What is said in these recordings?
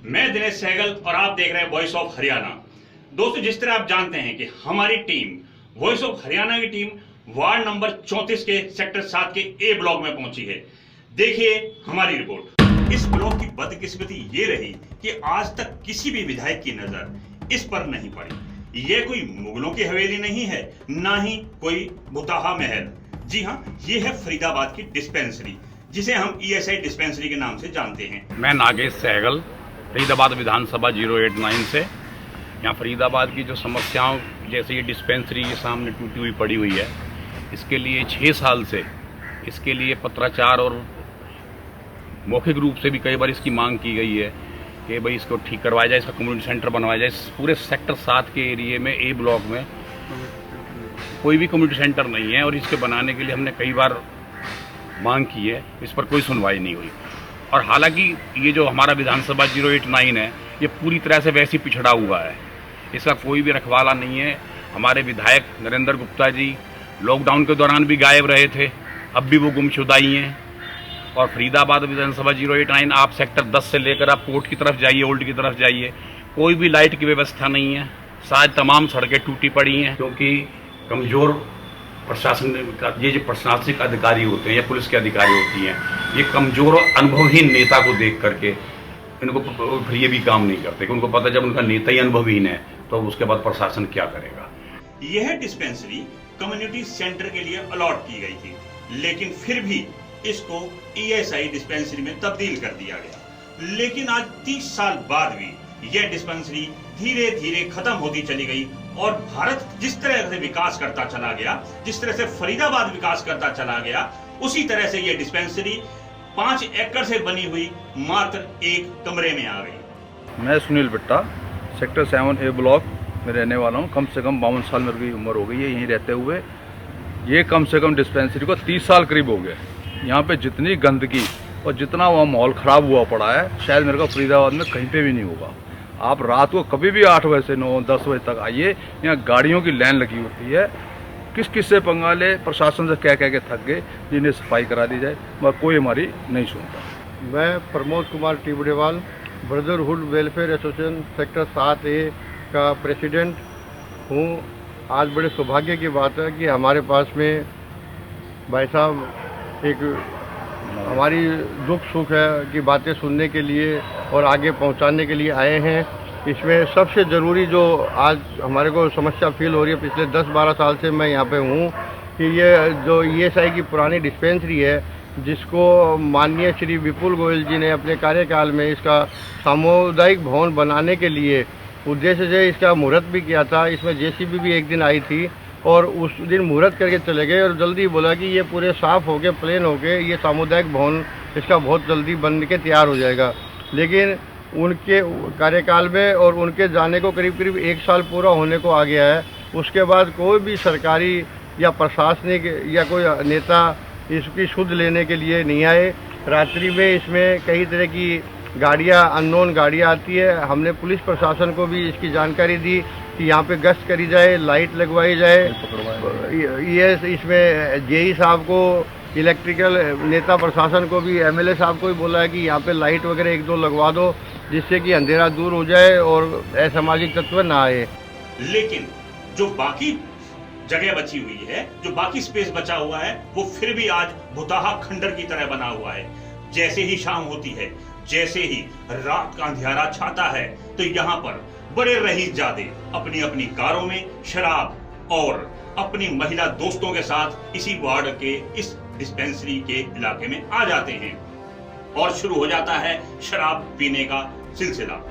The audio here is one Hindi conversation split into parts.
मैं दिनेश सहगल और आप देख रहे हैं वॉइस ऑफ हरियाणा। दोस्तों, जिस तरह आप जानते हैं कि हमारी टीम वॉइस ऑफ हरियाणा की टीम वार्ड नंबर 34 के सेक्टर 7 के ए ब्लॉक में पहुंची है। देखिए हमारी रिपोर्ट। इस ब्लॉक की बदकिस्मती ये रही कि आज तक किसी भी विधायक की नजर इस पर नहीं पड़ी। ये कोई मुगलों की हवेली नहीं है, ना ही कोई बुताहा महल। जी हाँ, ये है फरीदाबाद की डिस्पेंसरी, जिसे हम ESI डिस्पेंसरी के नाम से जानते हैं। मैं नागेश सहगल, फरीदाबाद विधानसभा 089 से। यहाँ फरीदाबाद की जो समस्याओं, जैसे ये डिस्पेंसरी के सामने टूटी हुई पड़ी हुई है, इसके लिए 6 साल से इसके लिए पत्राचार और मौखिक रूप से भी कई बार इसकी मांग की गई है कि भाई इसको ठीक करवाया जाए, इसका कम्युनिटी सेंटर बनवाया जाए। पूरे सेक्टर 7 के एरिए में ए ब्लॉक में कोई भी कम्युनिटी सेंटर नहीं है और इसके बनाने के लिए हमने कई बार मांग की है, इस पर कोई सुनवाई नहीं हुई। और हालांकि ये जो हमारा विधानसभा 089 है, ये पूरी तरह से वैसे पिछड़ा हुआ है, इसका कोई भी रखवाला नहीं है। हमारे विधायक नरेंद्र गुप्ता जी लॉकडाउन के दौरान भी गायब रहे थे, अब भी वो गुमशुदा ही हैं। और फरीदाबाद विधानसभा 089 आप सेक्टर 10 से लेकर आप कोर्ट की तरफ जाइए, ओल्ड की तरफ जाइए, कोई भी लाइट की व्यवस्था नहीं है। शायद तमाम सड़कें टूटी पड़ी हैं क्योंकि कमज़ोर प्रशासन का ये जो प्रशासनिक अधिकारी होते हैं या पुलिस के अधिकारी होती हैं, ये कमज़ोर और अनुभवहीन नेता को देख करके इनको फिर ये भी काम नहीं करते कि उनको पता जब उनका नेता ही अनुभवहीन है तो उसके बाद प्रशासन क्या करेगा। यह डिस्पेंसरी कम्युनिटी सेंटर के लिए अलॉट की गई थी, लेकिन फिर भी इसको ESI डिस्पेंसरी में तब्दील कर दिया गया। लेकिन आज 30 साल बाद भी यह डिस्पेंसरी धीरे धीरे खत्म होती चली गई और भारत जिस तरह से विकास करता चला गया, जिस तरह से फरीदाबाद विकास करता चला गया, उसी तरह से यह डिस्पेंसरी 5 एकड़ से बनी हुई मात्र एक कमरे में आ गई। मैं सुनील बिट्टा, सेक्टर 7 ए ब्लॉक में रहने वाला हूँ। कम से कम 52 साल मेरी उम्र हो गई है यहीं रहते हुए। ये कम से कम डिस्पेंसरी को 30 साल करीब हो गए। यहाँ पे जितनी गंदगी और जितना वहाँ माहौल ख़राब हुआ पड़ा है, शायद मेरे को फरीदाबाद में कहीं पे भी नहीं होगा। आप रात को कभी भी 8 बजे से 9-10 बजे तक आइए, यहाँ गाड़ियों की लाइन लगी होती है। किस किस से पंगा ले, प्रशासन से कह के थक गए, जिन्हें सफाई करा दी जाए, मगर कोई हमारी नहीं सुनता। मैं Pramod Kumar Tibrewal, brotherhood welfare association sector 7A का प्रेसिडेंट हूँ। आज बड़े सौभाग्य की बात है कि हमारे पास में भाई साहब एक हमारी दुख सुख है कि बातें सुनने के लिए और आगे पहुंचाने के लिए आए हैं। इसमें सबसे ज़रूरी जो आज हमारे को समस्या फील हो रही है, पिछले 10-12 साल से मैं यहाँ पे हूँ, कि ये जो ESI की पुरानी डिस्पेंसरी है, जिसको माननीय श्री विपुल गोयल जी ने अपने कार्यकाल में इसका सामुदायिक भवन बनाने के लिए उद्देश्य से इसका मुहूर्त भी किया था। इसमें JCB भी एक दिन आई थी और उस दिन मुहूर्त करके चले गए और जल्दी बोला कि ये पूरे साफ़ हो के प्लेन हो के ये सामुदायिक भवन इसका बहुत जल्दी बन के तैयार हो जाएगा। लेकिन उनके कार्यकाल में और उनके जाने को करीब करीब 1 साल पूरा होने को आ गया है। उसके बाद कोई भी सरकारी या प्रशासनिक या कोई नेता इसकी सुध लेने के लिए नहीं आए। रात्रि में इसमें कई तरह की गाड़ियां, अननोन गाड़ियां आती है। हमने पुलिस प्रशासन को भी इसकी जानकारी दी कि यहाँ पे गश्त करी जाए, लाइट लगवाई जाए। ये इसमें JE साहब को, इलेक्ट्रिकल नेता प्रशासन को भी, MLA साहब को भी बोला है कि यहाँ पे लाइट वगैरह 1-2 लगवा दो, जिससे कि अंधेरा दूर हो जाए और असामाजिक तत्व ना आए। लेकिन जो बाकी जगह बची हुई है, जो बाकी स्पेस बचा हुआ है, वो फिर भी आज भुताहा खंडर की तरह बना हुआ है। जैसे ही शाम होती है, जैसे ही रात का अंधियारा छाता है, तो यहाँ पर बड़े रईसजादे अपनी अपनी कारों में शराब और अपनी महिला दोस्तों के साथ इसी वार्ड के इस डिस्पेंसरी के इलाके में आ जाते हैं और शुरू हो जाता है शराब पीने का सिलसिला।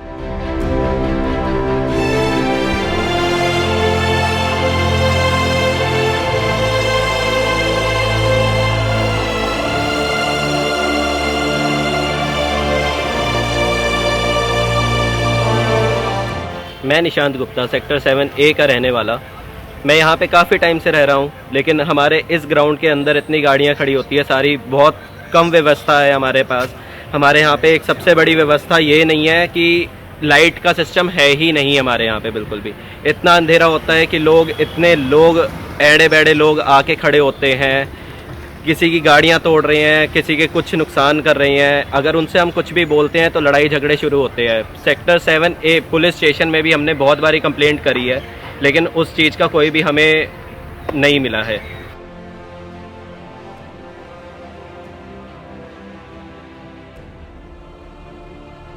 मैं निशांत गुप्ता, सेक्टर 7A का रहने वाला। मैं यहाँ पे काफ़ी टाइम से रह रहा हूँ, लेकिन हमारे इस ग्राउंड के अंदर इतनी गाड़ियाँ खड़ी होती है, सारी बहुत कम व्यवस्था है हमारे पास। हमारे यहाँ पे एक सबसे बड़ी व्यवस्था ये नहीं है कि लाइट का सिस्टम है ही नहीं हमारे यहाँ पे बिल्कुल भी। इतना अंधेरा होता है कि इतने लोग एड़े बैड़े लोग आके खड़े होते हैं किसी की गाड़ियां तोड़ रहे हैं, किसी के कुछ नुकसान कर रहे हैं। अगर उनसे हम कुछ भी बोलते हैं तो लड़ाई झगड़े शुरू होते हैं। सेक्टर 7A पुलिस स्टेशन में भी हमने बहुत बारी कंप्लेंट करी है, लेकिन उस चीज़ का कोई भी हमें नहीं मिला है।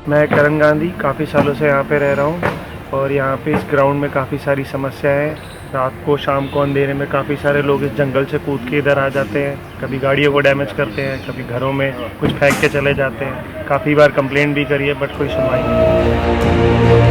मैं करण गांधी काफ़ी सालों से यहाँ पे रह रहा हूँ और यहाँ पे इस ग्राउंड में काफ़ी सारी समस्या है। रात को शाम को अंधेरे में काफ़ी सारे लोग इस जंगल से कूद के इधर आ जाते हैं, कभी गाड़ियों को डैमेज करते हैं, कभी घरों में कुछ फेंक के चले जाते हैं। काफ़ी बार कंप्लेंट भी करी है बट कोई सुनवाई नहीं।